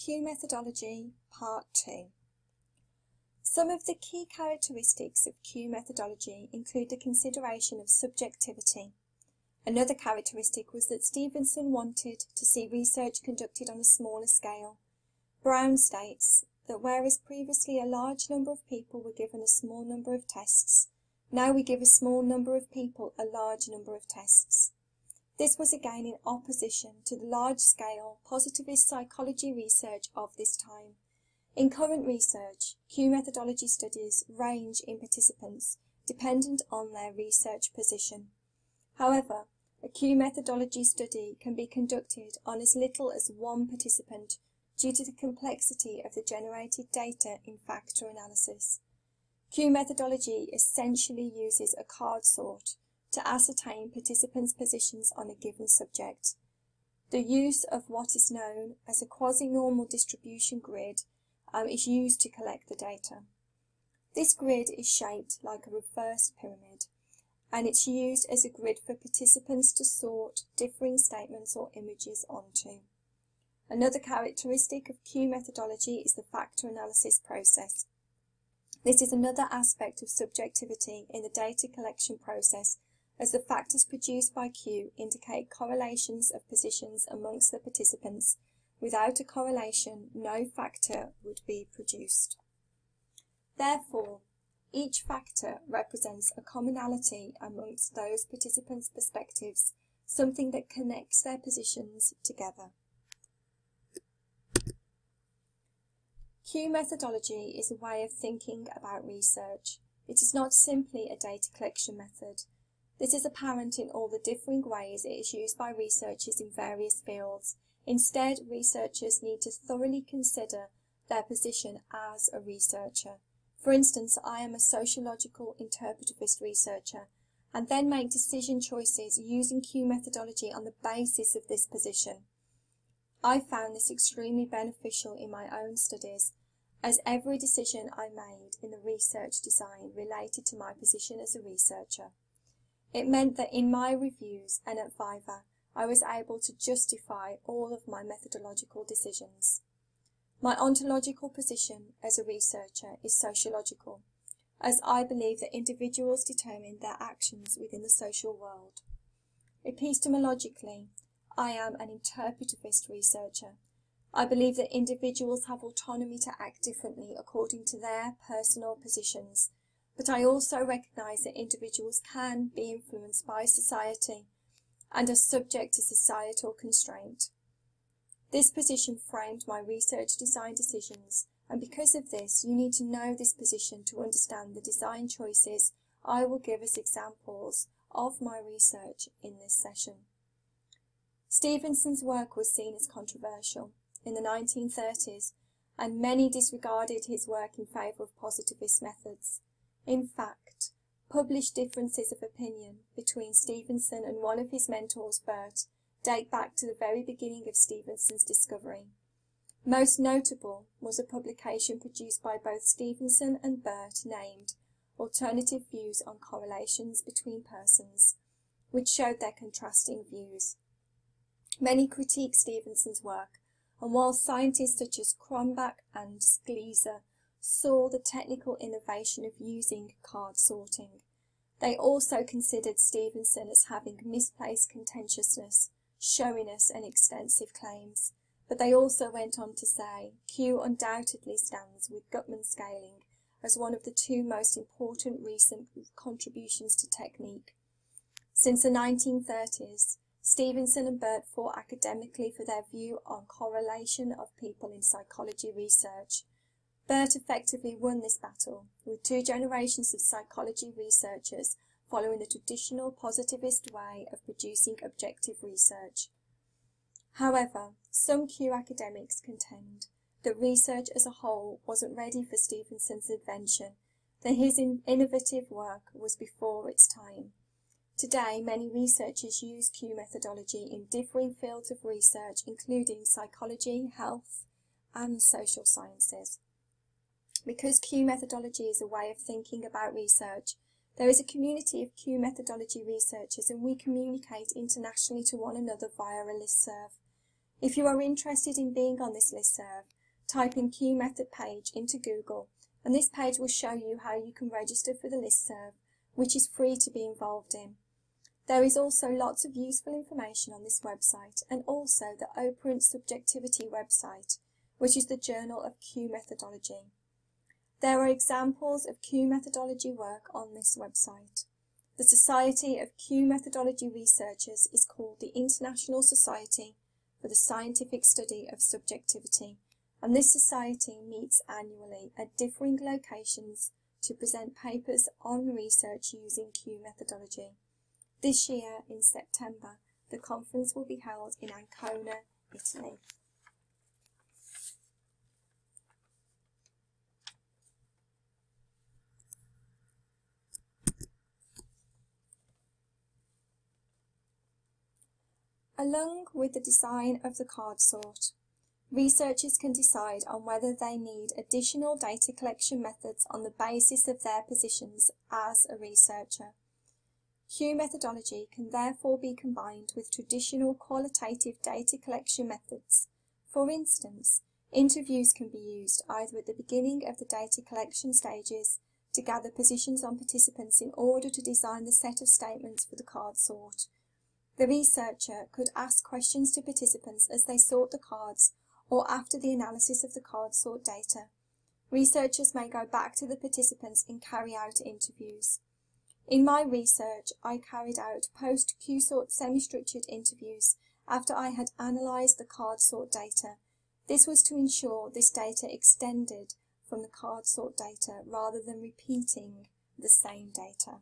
Q Methodology, Part 2. Some of the key characteristics of Q methodology include the consideration of subjectivity. Another characteristic was that Stevenson wanted to see research conducted on a smaller scale. Brown states that whereas previously a large number of people were given a small number of tests, now we give a small number of people a large number of tests. This was again in opposition to the large-scale positivist psychology research of this time. In current research, Q methodology studies range in participants dependent on their research position. However, a Q methodology study can be conducted on as little as one participant due to the complexity of the generated data in factor analysis. Q methodology essentially uses a card sort to ascertain participants' positions on a given subject. The use of what is known as a quasi-normal distribution grid is used to collect the data. This grid is shaped like a reverse pyramid, and it's used as a grid for participants to sort differing statements or images onto. Another characteristic of Q methodology is the factor analysis process. This is another aspect of subjectivity in the data collection process, as the factors produced by Q indicate correlations of positions amongst the participants. Without a correlation, no factor would be produced. Therefore, each factor represents a commonality amongst those participants' perspectives, something that connects their positions together. Q methodology is a way of thinking about research. It is not simply a data collection method. This is apparent in all the differing ways it is used by researchers in various fields. Instead, researchers need to thoroughly consider their position as a researcher. For instance, I am a sociological interpretivist researcher, and then make decision choices using Q methodology on the basis of this position. I found this extremely beneficial in my own studies, as every decision I made in the research design related to my position as a researcher. It meant that in my reviews and at Viva, I was able to justify all of my methodological decisions. My ontological position as a researcher is sociological, as I believe that individuals determine their actions within the social world. Epistemologically, I am an interpretivist researcher. I believe that individuals have autonomy to act differently according to their personal positions, but I also recognise that individuals can be influenced by society and are subject to societal constraint. This position framed my research design decisions, and because of this, you need to know this position to understand the design choices I will give as examples of my research in this session. Stevenson's work was seen as controversial in the 1930s, and many disregarded his work in favour of positivist methods. In fact, published differences of opinion between Stevenson and one of his mentors, Burt, date back to the very beginning of Stevenson's discovery. Most notable was a publication produced by both Stevenson and Burt named Alternative Views on Correlations Between Persons, which showed their contrasting views. Many critiqued Stevenson's work, and while scientists such as Cronbach and Schlieser saw the technical innovation of using card sorting, they also considered Stevenson as having misplaced contentiousness, showiness and extensive claims. But they also went on to say, Q undoubtedly stands with Guttman scaling as one of the two most important recent contributions to technique. Since the 1930s, Stevenson and Burt fought academically for their view on correlation of people in psychology research. Burt effectively won this battle, with two generations of psychology researchers following the traditional positivist way of producing objective research. However, some Q academics contend that research as a whole wasn't ready for Stevenson's invention, that his innovative work was before its time. Today, many researchers use Q methodology in differing fields of research, including psychology, health, and social sciences. Because Q methodology is a way of thinking about research, there is a community of Q methodology researchers, and we communicate internationally to one another via a listserv. If you are interested in being on this listserv, type in QMethod page into Google, and this page will show you how you can register for the listserv, which is free to be involved in. There is also lots of useful information on this website, and also the Operant Subjectivity website, which is the journal of Q methodology. There are examples of Q methodology work on this website. The Society of Q Methodology Researchers is called the International Society for the Scientific Study of Subjectivity, and this society meets annually at differing locations to present papers on research using Q methodology. This year, in September, the conference will be held in Ancona, Italy. Along with the design of the card sort, researchers can decide on whether they need additional data collection methods on the basis of their positions as a researcher. Q methodology can therefore be combined with traditional qualitative data collection methods. For instance, interviews can be used either at the beginning of the data collection stages to gather positions on participants in order to design the set of statements for the card sort. The researcher could ask questions to participants as they sort the cards or after the analysis of the card sort data. Researchers may go back to the participants and carry out interviews. In my research, I carried out post-Q-sort semi-structured interviews after I had analysed the card sort data. This was to ensure this data extended from the card sort data rather than repeating the same data.